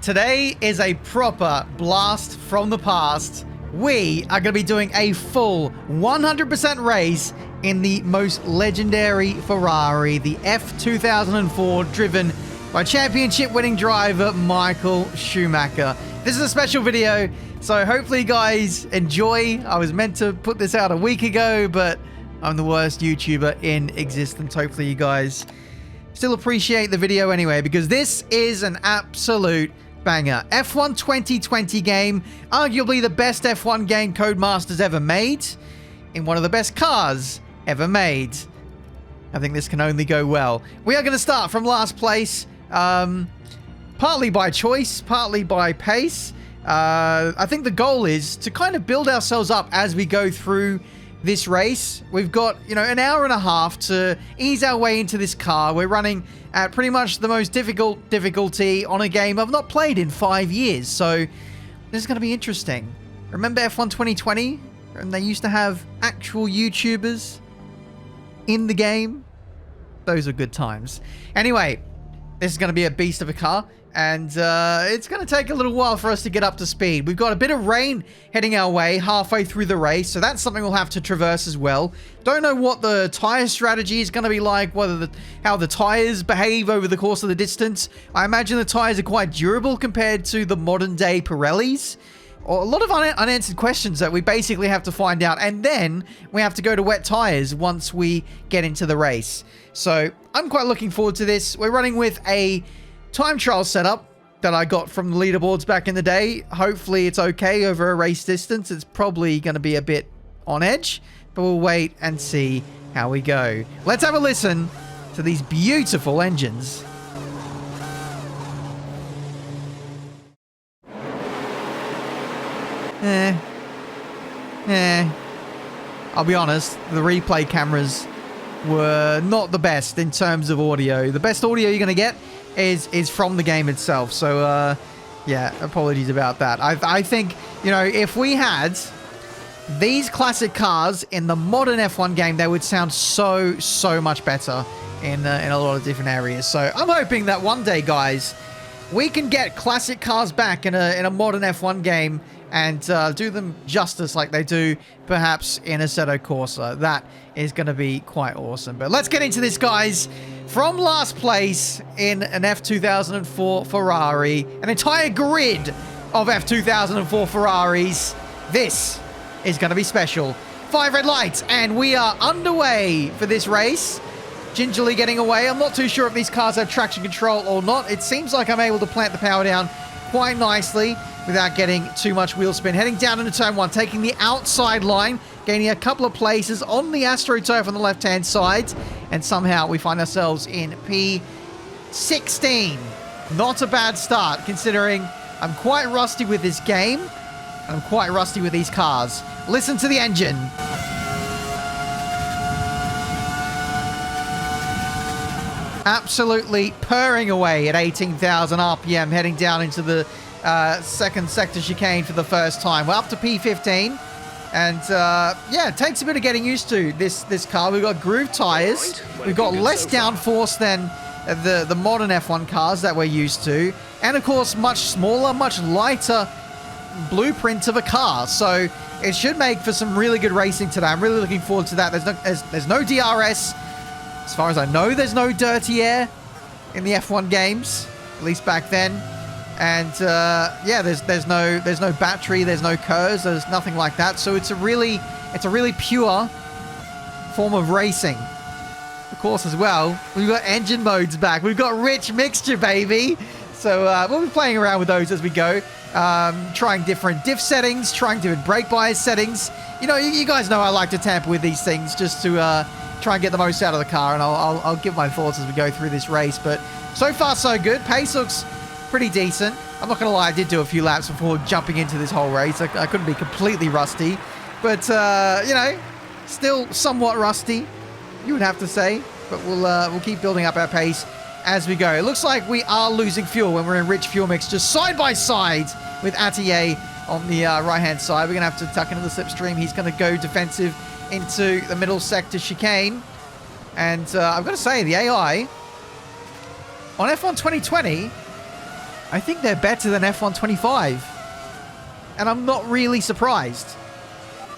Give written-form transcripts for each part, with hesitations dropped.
Today is a proper blast from the past. We are going to be doing a full 100% race in the most legendary Ferrari, the F2004, driven by championship-winning driver Michael Schumacher. This is a special video, so hopefully you guys enjoy. I was meant to put this out a week ago, but I'm the worst YouTuber in existence. Hopefully you guys still appreciate the video anyway, because this is an absolute banger. F1 2020 game, arguably the best F1 game Codemasters ever made, in one of the best cars ever made. I think this can only go well. We are going to start from last place, partly by choice, partly by pace. I think the goal is to kind of build ourselves up as we go through this race. We've got, an hour and a half to ease our way into this car. We're running at pretty much the most difficult difficulty on a game I've not played in 5 years. So this is going to be interesting. Remember F1 2020? And they used to have actual YouTubers in the game? Those are good times. Anyway, this is going to be a beast of a car. And it's going to take a little while for us to get up to speed. We've got a bit of rain heading our way halfway through the race, so that's something we'll have to traverse as well. Don't know what the tire strategy is going to be like, how the tires behave over the course of the distance. I imagine the tires are quite durable compared to the modern day Pirellis. A lot of unanswered questions that we basically have to find out, and then we have to go to wet tires once we get into the race. So I'm quite looking forward to this. We're running with a time trial setup that I got from the leaderboards back in the day. Hopefully it's okay over a race distance. It's probably going to be a bit on edge, but we'll wait and see how we go. Let's have a listen to these beautiful engines. I'll be honest, the replay cameras were not the best in terms of audio. The best audio you're going to get is from the game itself. So, yeah, apologies about that. I think, if we had these classic cars in the modern F1 game, they would sound so much better in a lot of different areas. So I'm hoping that one day, guys, we can get classic cars back in a modern F1 game and do them justice like they do perhaps in Assetto Corsa. That is going to be quite awesome. But let's get into this, guys. From last place in an F2004 Ferrari, an entire grid of F2004 Ferraris. This is going to be special. 5 red lights, and we are underway for this race. Gingerly getting away. I'm not too sure if these cars have traction control or not. It seems like I'm able to plant the power down quite nicely without getting too much wheel spin. Heading down into turn 1, taking the outside line, gaining a couple of places on the AstroTurf on the left-hand side, and somehow we find ourselves in P16. Not a bad start, considering I'm quite rusty with this game, and I'm quite rusty with these cars. Listen to the engine. Absolutely purring away at 18,000 RPM, heading down into the second sector chicane for the first time. We're up to P15, and yeah, it takes a bit of getting used to this car. We've got groove tires. We've got less downforce than the modern F1 cars that we're used to, and of course much smaller, much lighter blueprint of a car. So it should make for some really good racing today. I'm really looking forward to that. There's no DRS. As far as I know, there's no dirty air in the F1 games, at least back then. And yeah, there's no battery, there's no KERS, there's nothing like that. So it's a really pure form of racing. Of course, as well, we've got engine modes back. We've got rich mixture, baby. So we'll be playing around with those as we go, trying different diff settings, trying different brake bias settings. You guys know I like to tamper with these things just to try and get the most out of the car, and I'll give my thoughts as we go through this race. But so far so good. Pace looks pretty decent. I'm not gonna lie, I did do a few laps before jumping into this whole race. I couldn't be completely rusty, but still somewhat rusty, you would have to say. But we'll keep building up our pace as we go. It looks like we are losing fuel when we're in rich fuel mix, just side by side with Atier on the right-hand side. We're gonna have to tuck into the slipstream. He's gonna go defensive into the middle sector chicane. And I've got to say, the AI on F1 2020 I think they're better than F2004's. And I'm not really surprised.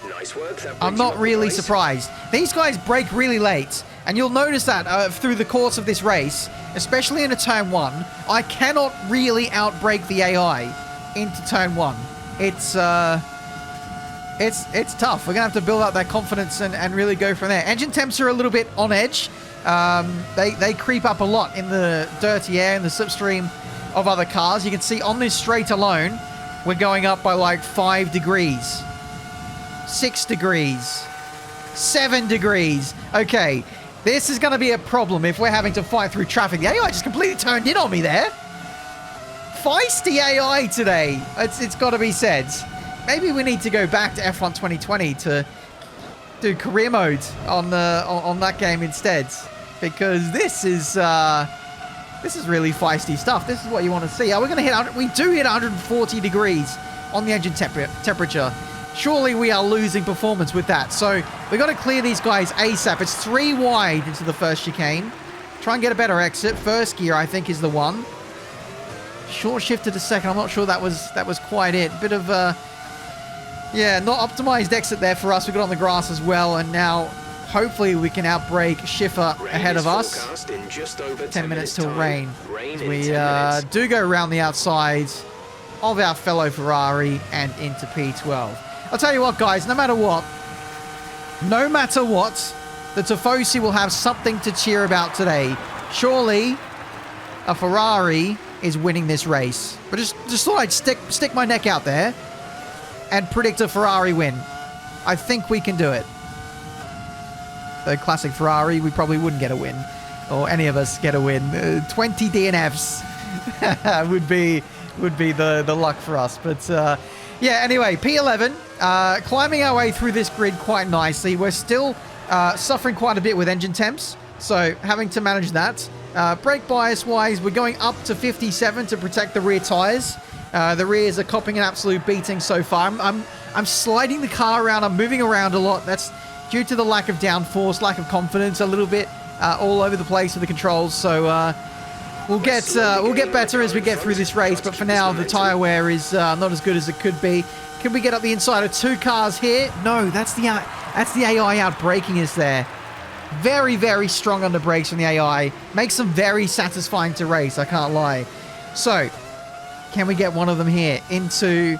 Nice work. I'm not really surprised. These guys brake really late. And you'll notice that through the course of this race, especially into turn 1, I cannot really outbrake the AI into turn 1. It's tough. We're going to have to build up that confidence and really go from there. Engine temps are a little bit on edge. They creep up a lot in the dirty air and the slipstream of other cars. You can see on this straight alone, we're going up by like 5 degrees, 6 degrees, 7 degrees. Okay, this is going to be a problem if we're having to fight through traffic. The AI just completely turned in on me there. Feisty AI today. It's got to be said. Maybe we need to go back to F1 2020 to do career mode on that game instead, because this is really feisty stuff. This is what you want to see. We're going to hit. We do hit 140 degrees on the engine temperature. Surely we are losing performance with that. So we've got to clear these guys ASAP. It's 3 wide into the first chicane. Try and get a better exit. First gear, I think, is the one. Short shift to the second. I'm not sure that was quite it. Bit of yeah, not optimized exit there for us. We got on the grass as well, and now hopefully we can outbrake Schiffer ahead of us. In just over 10 minutes till time. rain. We do 10 go around the outside of our fellow Ferrari and into P12. I'll tell you what, guys, no matter what, the Tifosi will have something to cheer about today. Surely a Ferrari is winning this race. But just thought I'd stick my neck out there and predict a Ferrari win. I think we can do it. The classic Ferrari, we probably wouldn't get a win. Or any of us get a win. 20 DNFs would be the luck for us. But yeah, anyway, P11. Climbing our way through this grid quite nicely. We're still suffering quite a bit with engine temps. So having to manage that. Brake bias wise, we're going up to 57 to protect the rear tires. The rears are copping an absolute beating so far. I'm sliding the car around. I'm moving around a lot. That's due to the lack of downforce, lack of confidence, a little bit all over the place with the controls. So we'll get better as we get through this race. But for now, the tire wear is not as good as it could be. Can we get up the inside of 2 cars here? No, that's the AI out braking us there. Very, very strong on the brakes from the AI. Makes them very satisfying to race, I can't lie. So, can we get one of them here into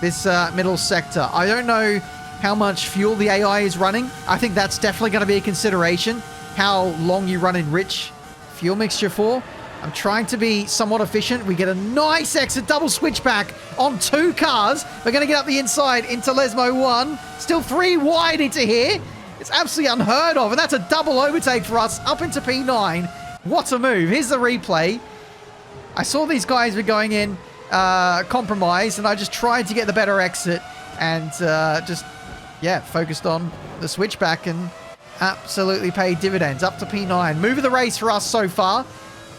this middle sector? I don't know how much fuel the AI is running. I think that's definitely going to be a consideration. How long you run in rich fuel mixture for. I'm trying to be somewhat efficient. We get a nice exit, double switchback on 2 cars. We're going to get up the inside into Lesmo 1. Still 3 wide into here. It's absolutely unheard of, and that's a double overtake for us up into P9. What a move. Here's the replay. I saw these guys were going in compromised, and I just tried to get the better exit and focused on the switchback and absolutely paid dividends up to P9. Move of the race for us so far.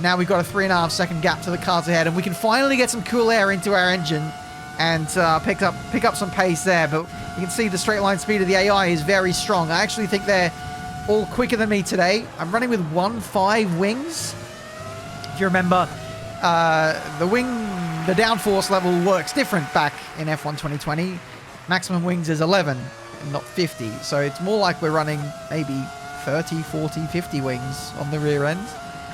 Now we've got a 3.5 second gap to the cars ahead, and we can finally get some cool air into our engine and pick up some pace there. But you can see the straight line speed of the AI is very strong. I actually think they're all quicker than me today. I'm running with 1.5 wings. If you remember, the downforce level works different back in F1 2020. Maximum wings is 11 and not 50. So it's more like we're running maybe 30, 40, 50 wings on the rear end.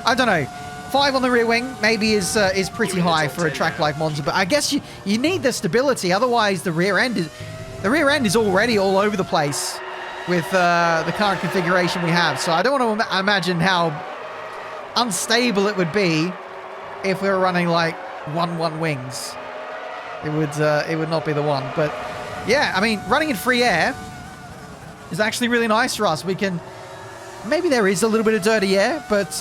I don't know. 5 on the rear wing maybe is pretty high for a track like Monza, but I guess you need the stability. Otherwise, the rear end is already all over the place with the current configuration we have. So I don't want to imagine how unstable it would be if we were running like 1.1 wings. It would not be the one. But yeah, I mean, running in free air is actually really nice for us. We can. Maybe there is a little bit of dirty air, but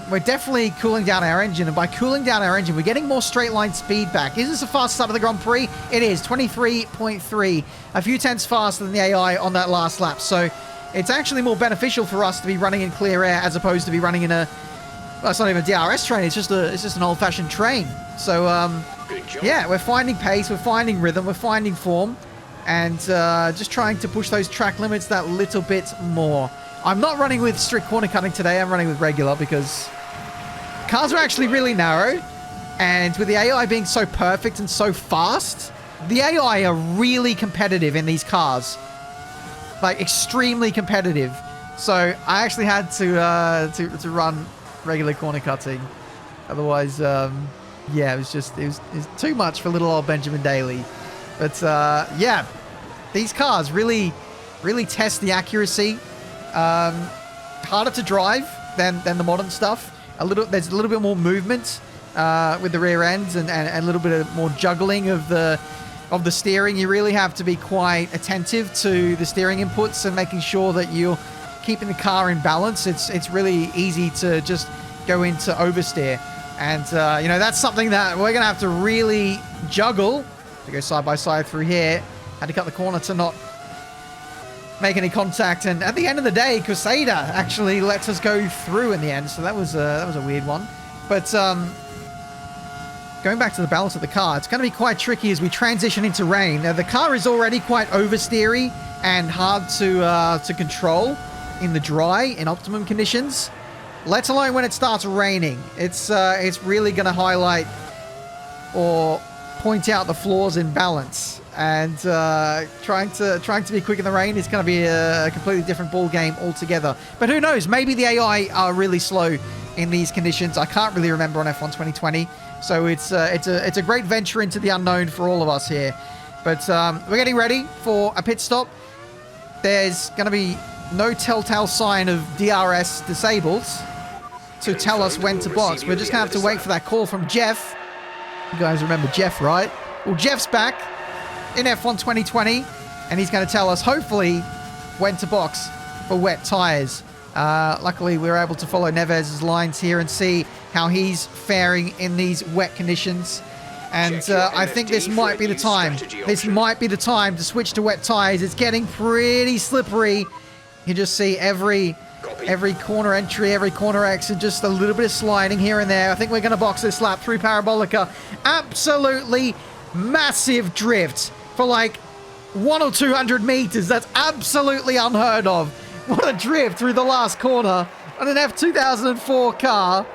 we're definitely cooling down our engine. And by cooling down our engine, we're getting more straight line speed back. Is this the fastest lap of the Grand Prix? It is, 23.3. A few tenths faster than the AI on that last lap. So it's actually more beneficial for us to be running in clear air as opposed to be running in a... Well, it's not even a DRS train. It's just an old-fashioned train. So, yeah, we're finding pace. We're finding rhythm. We're finding form. And just trying to push those track limits that little bit more. I'm not running with strict corner cutting today. I'm running with regular because cars are actually really narrow. And with the AI being so perfect and so fast, the AI are really competitive in these cars. Like, extremely competitive. So I actually had to run regular corner cutting. Otherwise, yeah, it was too much for little old Benjamin Daly. But yeah, these cars really test the accuracy. Harder to drive than the modern stuff. There's a little bit more movement with the rear ends and a little bit of more juggling of the steering. You really have to be quite attentive to the steering inputs and making sure that you're keeping the car in balance. It's really easy to just go into oversteer. And, you know, that's something that we're going to have to really juggle. To go side by side through here. Had to cut the corner to not make any contact. And at the end of the day, Quesada actually lets us go through in the end. So that was a weird one. But going back to the balance of the car, it's going to be quite tricky as we transition into rain. Now, the car is already quite oversteery and hard to control in the dry, in optimum conditions. Let alone when it starts raining. It's really going to highlight or point out the flaws in balance. And trying to be quick in the rain is going to be a completely different ball game altogether. But who knows? Maybe the AI are really slow in these conditions. I can't really remember on F1 2020. So it's a great venture into the unknown for all of us here. But we're getting ready for a pit stop. There's going to be no telltale sign of DRS disabled to tell us when to box. We're just going to have to wait for that call from Jeff. You guys remember Jeff, right? Well, Jeff's back in F1 2020, and he's going to tell us, hopefully, when to box for wet tyres. Luckily, we were able to follow Neves's lines here and see how he's faring in these wet conditions. And I think this might be the time. This might be the time to switch to wet tyres. It's getting pretty slippery. You just see every corner entry, every corner exit, just a little bit of sliding here and there. I think we're going to box this lap through Parabolica. Absolutely massive drift for like 100 or 200 meters. That's absolutely unheard of. What a drift through the last corner on an F2004 car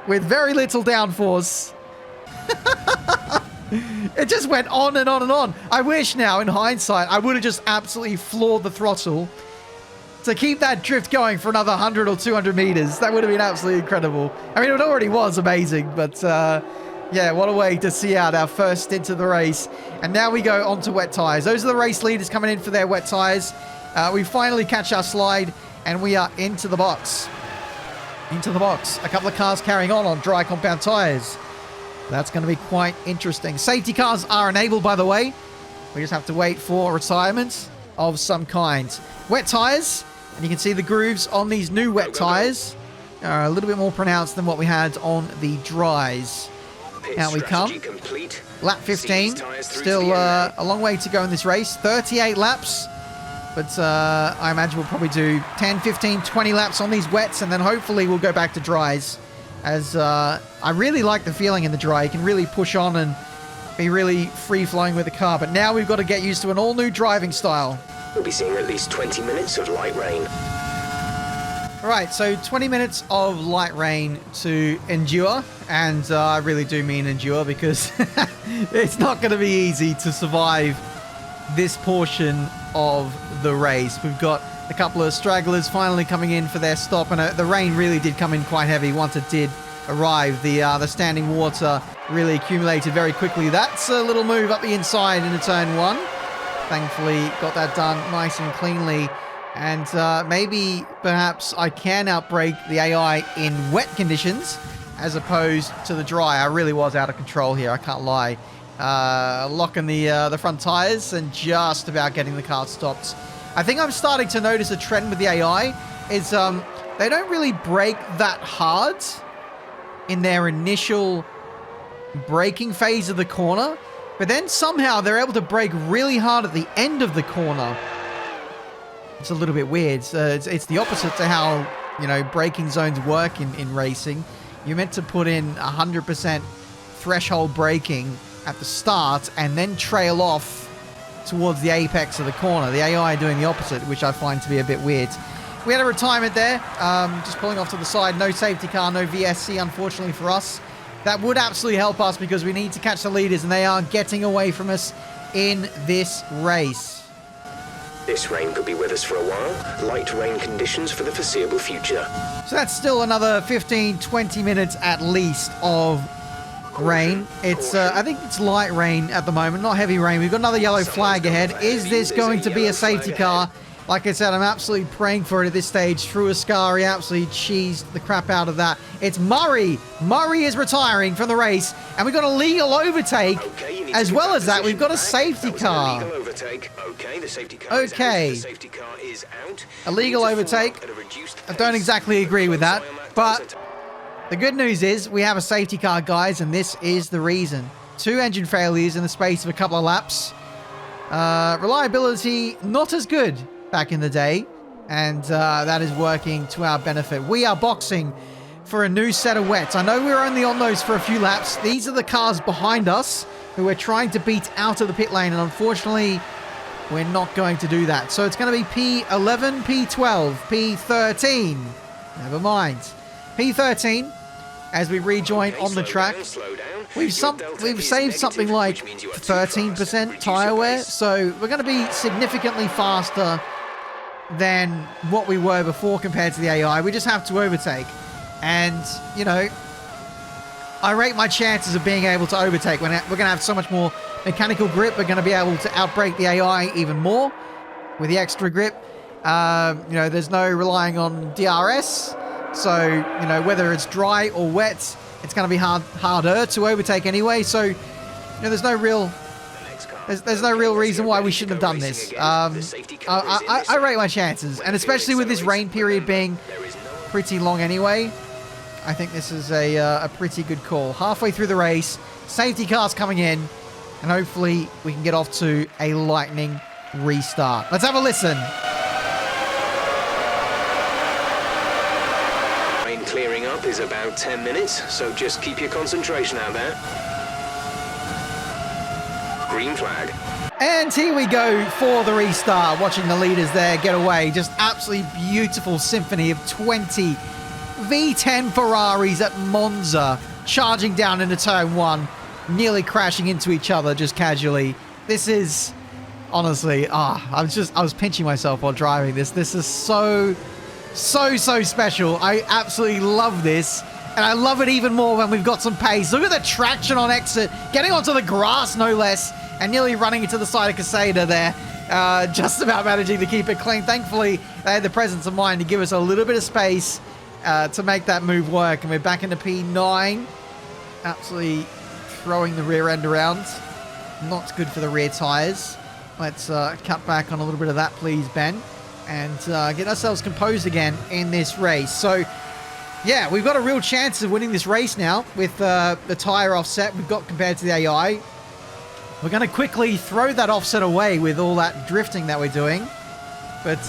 with very little downforce. It just went on and on and on. I wish now, in hindsight, I would have just absolutely floored the throttle to keep that drift going for another 100 or 200 meters. That would have been absolutely incredible. I mean, it already was amazing, but yeah, what a way to see out our first stint of the race. And now we go on to wet tires. Those are the race leaders coming in for their wet tires. We finally catch our slide, and we are into the box. Into the box. A couple of cars carrying on dry compound tires. That's going to be quite interesting. Safety cars are enabled, by the way. We just have to wait for retirement of some kind. Wet tires, and you can see the grooves on these new wet tires are a little bit more pronounced than what we had on the dries. Out we come. Lap 15. Still a long way to go in this race. 38 laps. But I imagine we'll probably do 10, 15, 20 laps on these wets, and then hopefully we'll go back to dries. As I really like the feeling in the dry. You can really push on and be really free-flowing with the car. But now we've got to get used to an all-new driving style. We'll be seeing at least 20 minutes of light rain. All right, so 20 minutes of light rain to endure. And I really do mean endure, because it's not going to be easy to survive this portion of the race. We've got a couple of stragglers finally coming in for their stop, and the rain really did come in quite heavy once it did arrive. The standing water really accumulated very quickly. That's a little move up the inside into turn one. Thankfully got that done nice and cleanly, and maybe perhaps I can outbrake the AI in wet conditions as opposed to the dry. I really was out of control here, I can't lie. Locking the front tires and just about getting the car stopped. I think I'm starting to notice a trend with the AI is they don't really brake that hard in their initial braking phase of the corner, but then somehow they're able to brake really hard at the end of the corner. It's a little bit weird. It's the opposite to how, you know, braking zones work in racing. You're meant to put in 100% threshold braking at the start and then trail off towards the apex of the corner. The AI doing the opposite, which I find to be a bit weird. We had a retirement there, just pulling off to the side. No safety car, no VSC, unfortunately for us. That would absolutely help us because we need to catch the leaders and they are getting away from us in this race. This rain could be with us for a while. Light rain conditions for the foreseeable future. So that's still another 15-20 minutes at least of rain. It's I think it's light rain at the moment, not heavy rain. We've got another yellow flag ahead. Is this going to be a safety car? Like I said, I'm absolutely praying for it at this stage. Through Ascari, absolutely cheesed the crap out of that. It's Murray. Murray is retiring from the race, and we've got a legal overtake. Okay, as well as that, we've got a safety car. Okay, the safety car is out. The safety car is out. A legal overtake. I don't exactly agree with that, but the good news is we have a safety car, guys, and this is the reason. 2 engine failures in the space of a couple of laps. Reliability, not as good back in the day, and that is working to our benefit. We are boxing for a new set of wets. I know we're only on those for a few laps. These are the cars behind us who we're trying to beat out of the pit lane, and unfortunately, we're not going to do that. So it's going to be P11, P12, P13. Never mind. P13, as we rejoin on the track. We've saved something like 13% tyre wear, so we're going to be significantly faster than what we were before compared to the AI. We just have to overtake. And, you know, I rate my chances of being able to overtake when we're going to have so much more mechanical grip. We're going to be able to outbrake the AI even more with the extra grip. You know, there's no relying on DRS. So, you know, whether it's dry or wet, it's going to be harder to overtake anyway. So, you know, there's no real reason why we shouldn't have done this. I rate my chances, and especially with this rain period being pretty long anyway, I think this is a pretty good call. Halfway through the race, safety cars coming in, and hopefully we can get off to a lightning restart. Let's have a listen. Rain clearing up is about 10 minutes, so just keep your concentration out there. Green flag. And here we go for the restart. Watching the leaders there get away. Just absolutely beautiful symphony of 20 V10 Ferraris at Monza, charging down into turn 1, nearly crashing into each other just casually. This is honestly, I was pinching myself while driving this. This is so special. I absolutely love this. And I love it even more when we've got some pace. Look at the traction on exit. Getting onto the grass, no less. And nearly running into the side of Casada there. Just about managing to keep it clean. Thankfully, they had the presence of mind to give us a little bit of space to make that move work. And we're back into P9. Absolutely throwing the rear end around. Not good for the rear tyres. Let's cut back on a little bit of that, please, Ben. And get ourselves composed again in this race. So, yeah, we've got a real chance of winning this race now with the tyre offset we've got compared to the AI. We're going to quickly throw that offset away with all that drifting that we're doing. But,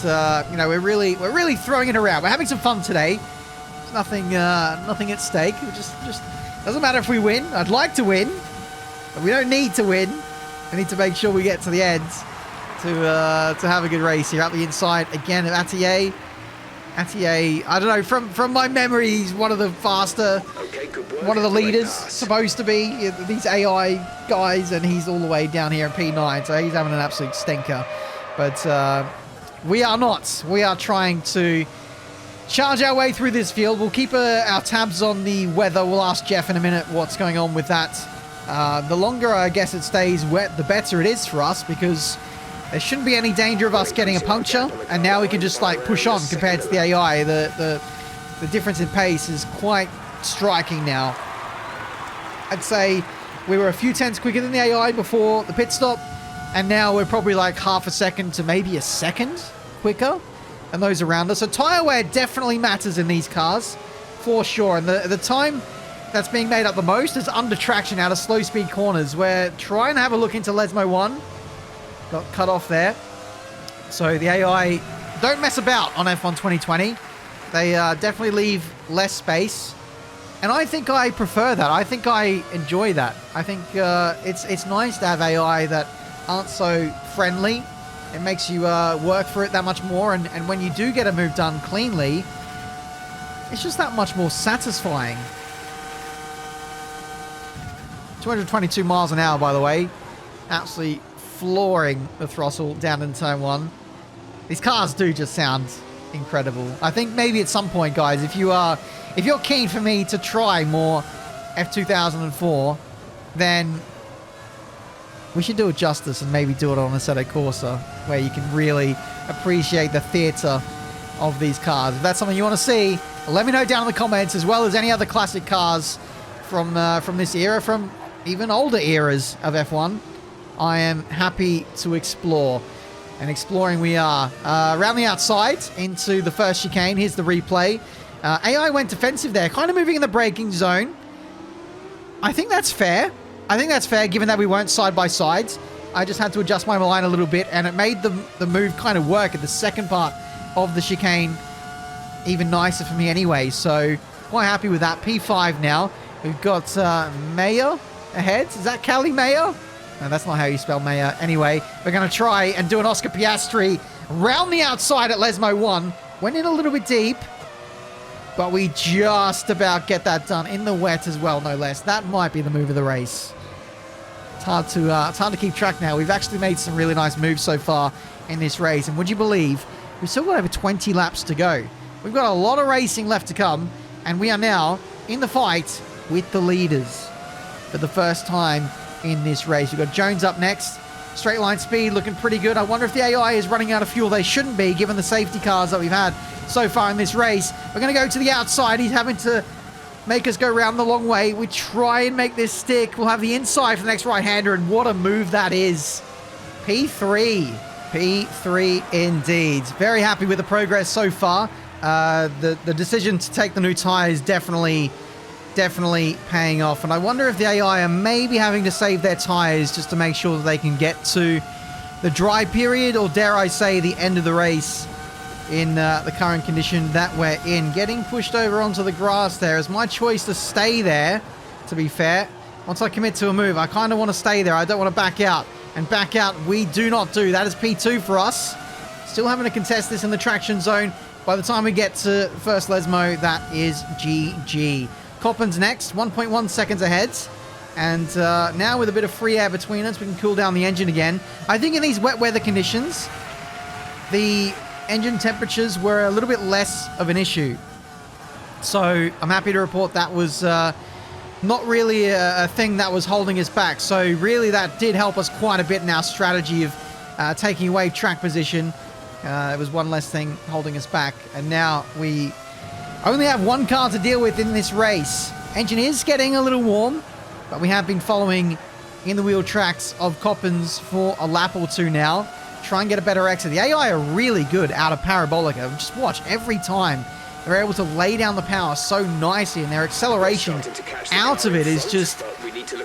you know, we're really throwing it around. We're having some fun today. There's nothing at stake. It just doesn't matter if we win. I'd like to win, but we don't need to win. We need to make sure we get to the end to have a good race here. Out the inside again of Atier. Atier, I don't know, from my memory, he's one of the faster, one of the leaders, supposed to be, these AI guys, and he's all the way down here in P9, so he's having an absolute stinker. But we are not. We are trying to charge our way through this field. We'll keep our tabs on the weather. We'll ask Jeff in a minute what's going on with that. The longer, I guess, it stays wet, the better it is for us, because there shouldn't be any danger of us getting a puncture, and now we can just like push on compared to the AI. The difference in pace is quite striking now. I'd say we were a few tenths quicker than the AI before the pit stop, and now we're probably like half a second to maybe a second quicker than those around us. So tyre wear definitely matters in these cars, for sure. And the time that's being made up the most is under traction out of slow speed corners. We're trying to have a look into Lesmo 1. Got cut off there. So the AI don't mess about on F1 2020. They definitely leave less space. And I think I prefer that. I think I enjoy that. I think it's nice to have AI that aren't so friendly. It makes you work for it that much more. And when you do get a move done cleanly, it's just that much more satisfying. 222 miles an hour, by the way. Absolutely flooring the throttle down in turn 1. These cars do just sound incredible. I think maybe at some point, guys, if you're keen for me to try more F2004, then we should do it justice and maybe do it on Asetek Corsa, where you can really appreciate the theatre of these cars. If that's something you want to see, let me know down in the comments, as well as any other classic cars from this era, from even older eras of F1. I am happy to explore. And exploring we are. Around the outside into the first chicane. Here's the replay. AI went defensive there, kind of moving in the braking zone. I think that's fair. I think that's fair, given that we weren't side by side. I just had to adjust my line a little bit, and it made the move kind of work at the second part of the chicane even nicer for me anyway. So quite happy with that. P5 now. We've got Mayer ahead. Is that Cali Mayer? No, that's not how you spell Mayer. Anyway, we're going to try and do an Oscar Piastri round the outside at Lesmo 1. Went in a little bit deep, but we just about get that done in the wet as well, no less. That might be the move of the race. It's hard to keep track now. We've actually made some really nice moves so far in this race, and would you believe we've still got over 20 laps to go. We've got a lot of racing left to come, and we are now in the fight with the leaders for the first time in this race. We've got Jones up next. Straight line speed looking pretty good. I wonder if the AI is running out of fuel. They shouldn't be, given the safety cars that we've had so far in this race. We're going to go to the outside. He's having to make us go around the long way. We try and make this stick. We'll have the inside for the next right-hander, and what a move that is. P3 indeed. Very happy with the progress so far. The decision to take the new tires definitely paying off, and I wonder if the AI are maybe having to save their tires just to make sure that they can get to the dry period, or dare I say the end of the race in the current condition that we're in. Getting pushed over onto the grass there is my choice to stay there, to be fair. Once I commit to a move, I kind of want to stay there. I don't want to back out, and back out we do not do. That is P2 for us. Still having to contest this in the traction zone. By the time we get to first Lesmo, that is GG. Coppen's next, 1.1 seconds ahead. And now with a bit of free air between us, we can cool down the engine again. I think in these wet weather conditions, the engine temperatures were a little bit less of an issue. So I'm happy to report that was not really a thing that was holding us back. So really that did help us quite a bit in our strategy of taking away track position. It was one less thing holding us back. And now we only have one car to deal with in this race. Engine is getting a little warm, but we have been following in the wheel tracks of Coppens for a lap or two now. Try and get a better exit. The AI are really good out of Parabolica. Just watch every time. They're able to lay down the power so nicely, and their acceleration out of it is just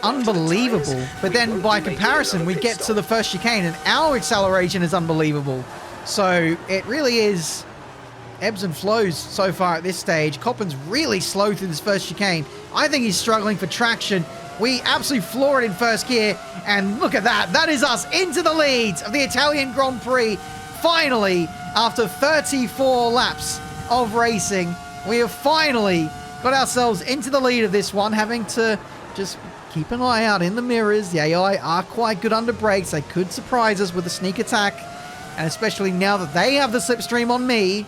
unbelievable. But then by comparison, we get to the first chicane and our acceleration is unbelievable. So it really is ebbs and flows so far at this stage. Coppen's really slow through this first chicane. I think he's struggling for traction. We absolutely floor it in first gear, and look at that. That is us into the lead of the Italian Grand Prix. Finally, after 34 laps of racing, we have finally got ourselves into the lead of this one, having to just keep an eye out in the mirrors. The AI are quite good under brakes. They could surprise us with a sneak attack, and especially now that they have the slipstream on me,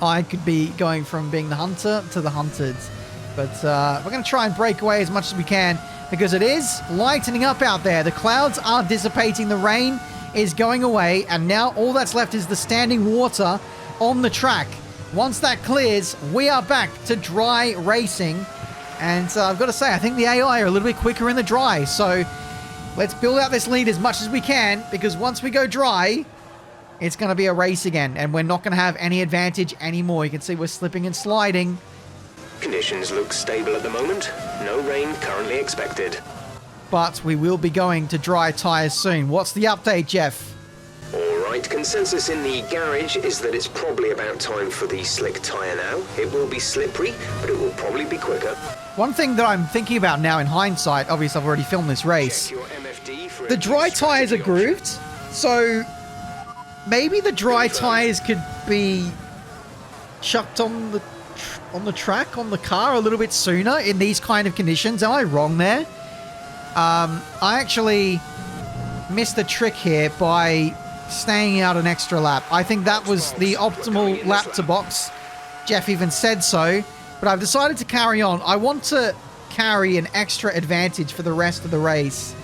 I could be going from being the hunter to the hunted. But we're going to try and break away as much as we can, because it is lightening up out there. The clouds are dissipating, the rain is going away, and now all that's left is the standing water on the track. Once that clears, we are back to dry racing. And I've got to say, I think the AI are a little bit quicker in the dry. So let's build out this lead as much as we can, because once we go dry, it's going to be a race again, and we're not going to have any advantage anymore. You can see we're slipping and sliding. Conditions look stable at the moment. No rain currently expected. But we will be going to dry tyres soon. What's the update, Jeff? Alright, consensus in the garage is that it's probably about time for the slick tyre now. It will be slippery, but it will probably be quicker. One thing that I'm thinking about now in hindsight, obviously I've already filmed this race, the dry tyres are grooved, so maybe the dry tyres could be chucked on the on the track, on the car a little bit sooner in these kind of conditions. Am I wrong there? I actually missed the trick here by staying out an extra lap. I think that was the optimal lap to box. Jeff even said so, but I've decided to carry on. I want to carry an extra advantage for the rest of the race.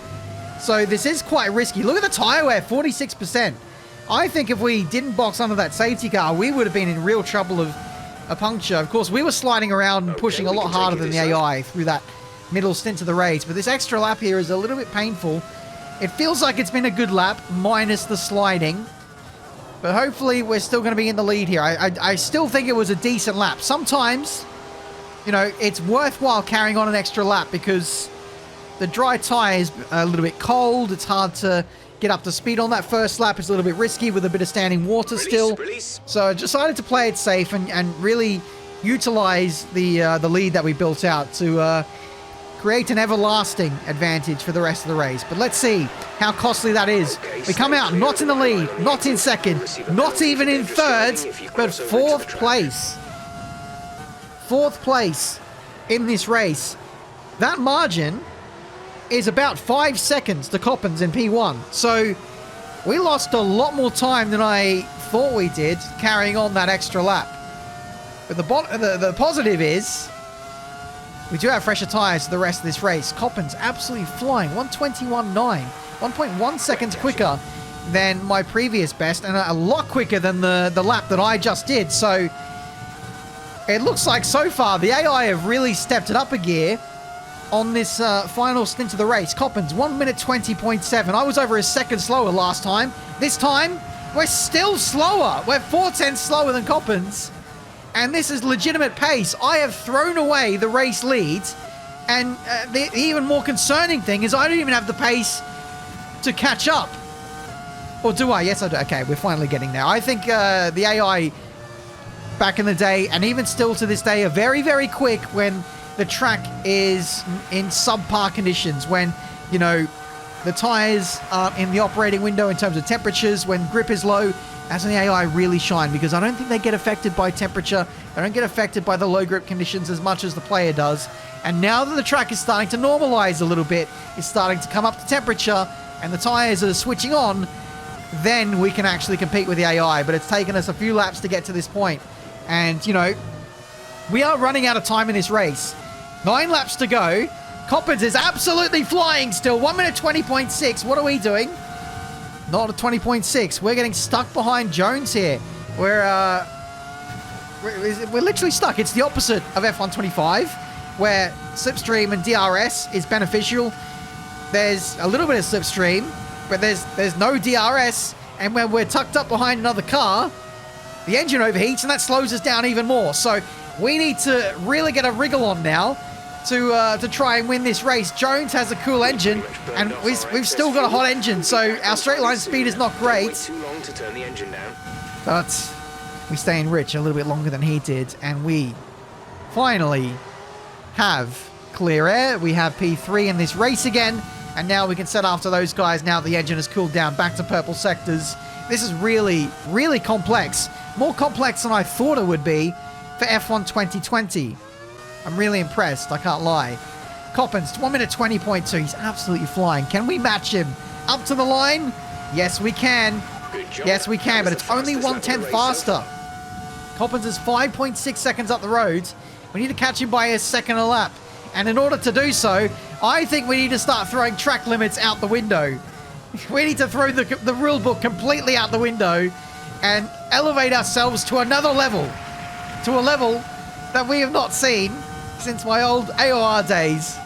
So this is quite risky. Look at the tire wear, 46%. I think if we didn't box under that safety car, we would have been in real trouble of a puncture. Of course, we were sliding around and pushing a lot harder than the AI through that middle stint of the race, but this extra lap here is a little bit painful. It feels like it's been a good lap, minus the sliding. But hopefully we're still going to be in the lead here. I still think it was a decent lap. Sometimes, you know, it's worthwhile carrying on an extra lap because the dry tire is a little bit cold. It's hard to get up to speed on that first lap. It's a little bit risky with a bit of standing water still. So I decided to play it safe and really utilize the lead that we built out to create an everlasting advantage for the rest of the race. But let's see how costly that is. We come out not in the lead, not in second, not even in third, but fourth place. Fourth place in this race. That margin is about 5 seconds to Coppens in P1. So we lost a lot more time than I thought we did carrying on that extra lap. But the positive is we do have fresher tires for the rest of this race. Coppens absolutely flying. 1:21.9. 1.1 seconds quicker than my previous best and a lot quicker than the lap that I just did. So it looks like so far the AI have really stepped it up a gear on this final stint of the race. Coppens, 1 minute 20.7. I was over a second slower last time. This time, we're still slower. We're 4/10 slower than Coppens. And this is legitimate pace. I have thrown away the race leads. And the even more concerning thing is I don't even have the pace to catch up. Or do I? Yes, I do. Okay, we're finally getting there. I think the AI back in the day, and even still to this day, are very, very quick when the track is in subpar conditions, when, you know, the tires aren't in the operating window in terms of temperatures, when grip is low. That's when the AI really shine, because I don't think they get affected by temperature. They don't get affected by the low grip conditions as much as the player does. And now that the track is starting to normalize a little bit, it's starting to come up to temperature, and the tires are switching on, then we can actually compete with the AI. But it's taken us a few laps to get to this point. And, you know, we are running out of time in this race. 9 laps to go. Coppens is absolutely flying still. 1 minute 20.6. What are we doing? Not a 20.6. We're getting stuck behind Jones here. We're literally stuck. It's the opposite of F2004, where slipstream and DRS is beneficial. There's a little bit of slipstream, but there's no DRS. And when we're tucked up behind another car, the engine overheats, and that slows us down even more. So we need to really get a wriggle on now to try and win this race. Jones has a cool engine, and we've still got a hot engine, so our straight line speed is not great. But we stay in rich a little bit longer than he did, and we finally have clear air. We have P3 in this race again, and now we can set after those guys now the engine has cooled down back to purple sectors. This is really, really complex. More complex than I thought it would be for F1 2020. I'm really impressed, I can't lie. Coppens, 1 minute 20.2. He's absolutely flying. Can we match him up to the line? Yes, we can. Yes, we can, but it's only 1/10 faster. Coppens is 5.6 seconds up the road. We need to catch him by a second a lap. And in order to do so, I think we need to start throwing track limits out the window. We need to throw the rule book completely out the window and elevate ourselves to another level. To a level that we have not seen since my old AOR days,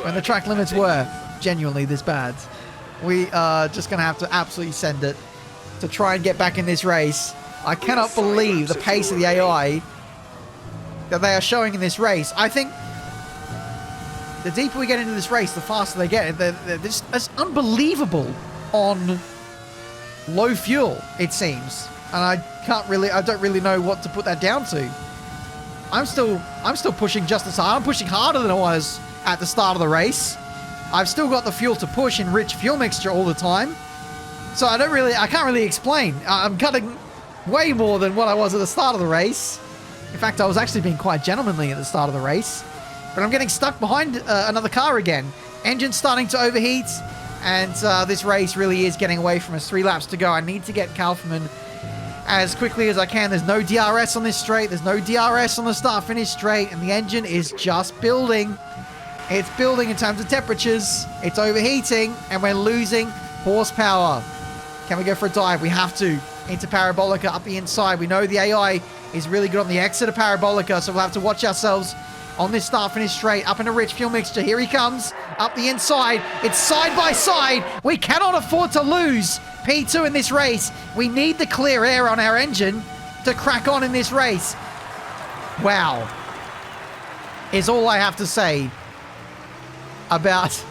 when the track limits were genuinely this bad. We are just going to have to absolutely send it to try and get back in this race. I cannot believe the pace of the AI that they are showing in this race. I think the deeper we get into this race, the faster they get. It's unbelievable on low fuel, it seems. And I don't really know what to put that down to. I'm still pushing just as hard. I'm pushing harder than I was at the start of the race. I've still got the fuel to push in rich fuel mixture all the time. So I can't really explain. I'm cutting way more than what I was at the start of the race. In fact, I was actually being quite gentlemanly at the start of the race. But I'm getting stuck behind another car again. Engine's starting to overheat. And this race really is getting away from us. 3 laps to go. I need to get Kaufman as quickly as I can. There's no DRS on this straight. There's no DRS on the start-finish straight. And the engine is just building. It's building in terms of temperatures. It's overheating. And we're losing horsepower. Can we go for a dive? We have to. Into Parabolica up the inside. We know the AI is really good on the exit of Parabolica, so we'll have to watch ourselves on this start-finish straight. Up in a rich fuel mixture. Here he comes. Up the inside. It's side by side. We cannot afford to lose P2 in this race. We need the clear air on our engine to crack on in this race. Wow. Is all I have to say about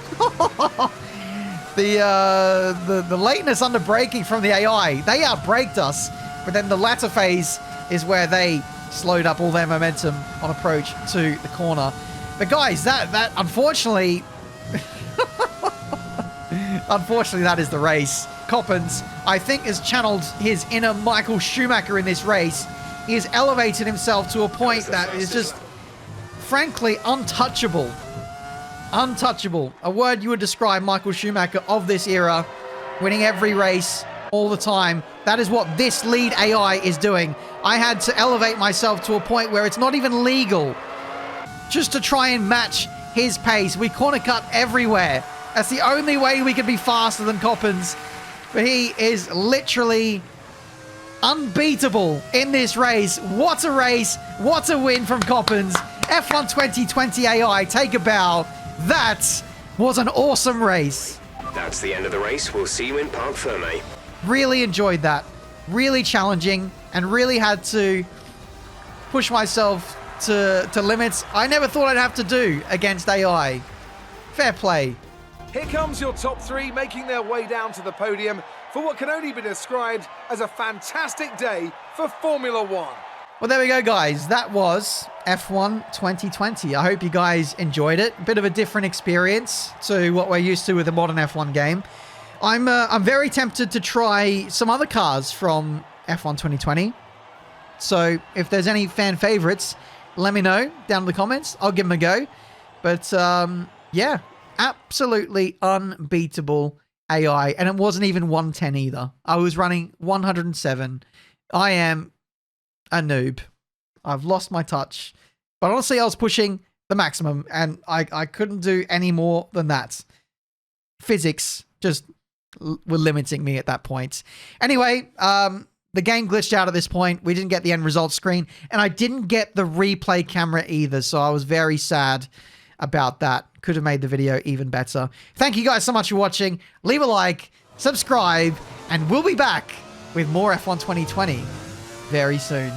the lateness under braking from the AI. They outbraked us, but then the latter phase is where they slowed up all their momentum on approach to the corner. But guys, that unfortunately, unfortunately, that is the race. Coppens, I think, has channeled his inner Michael Schumacher in this race. He has elevated himself to a point that is just, frankly, untouchable. Untouchable. A word you would describe Michael Schumacher of this era, winning every race all the time. That is what this lead AI is doing. I had to elevate myself to a point where it's not even legal just to try and match his pace. We corner cut everywhere. That's the only way we could be faster than Coppens. But he is literally unbeatable in this race. What a race. What a win from Coppens. F1 2020 AI, take a bow. That was an awesome race. That's the end of the race. We'll see you in Parc Ferme. Really enjoyed that. Really challenging, and really had to push myself to limits I never thought I'd have to do against AI. Fair play. Here comes your top 3 making their way down to the podium for what can only be described as a fantastic day for Formula One. Well, there we go, guys. That was F1 2020. I hope you guys enjoyed it. A bit of a different experience to what we're used to with a modern F1 game. I'm very tempted to try some other cars from F1 2020. So if there's any fan favorites, let me know down in the comments. I'll give them a go. But yeah, absolutely unbeatable AI. And it wasn't even 110 either. I was running 107. I am a noob. I've lost my touch. But honestly, I was pushing the maximum, and I couldn't do any more than that. Physics just were limiting me at that point. Anyway, the game glitched out at this point. We didn't get the end result screen, and I didn't get the replay camera either, so I was very sad about that. Could have made the video even better. Thank you guys so much for watching. Leave a like, subscribe, and we'll be back with more F1 2020 very soon.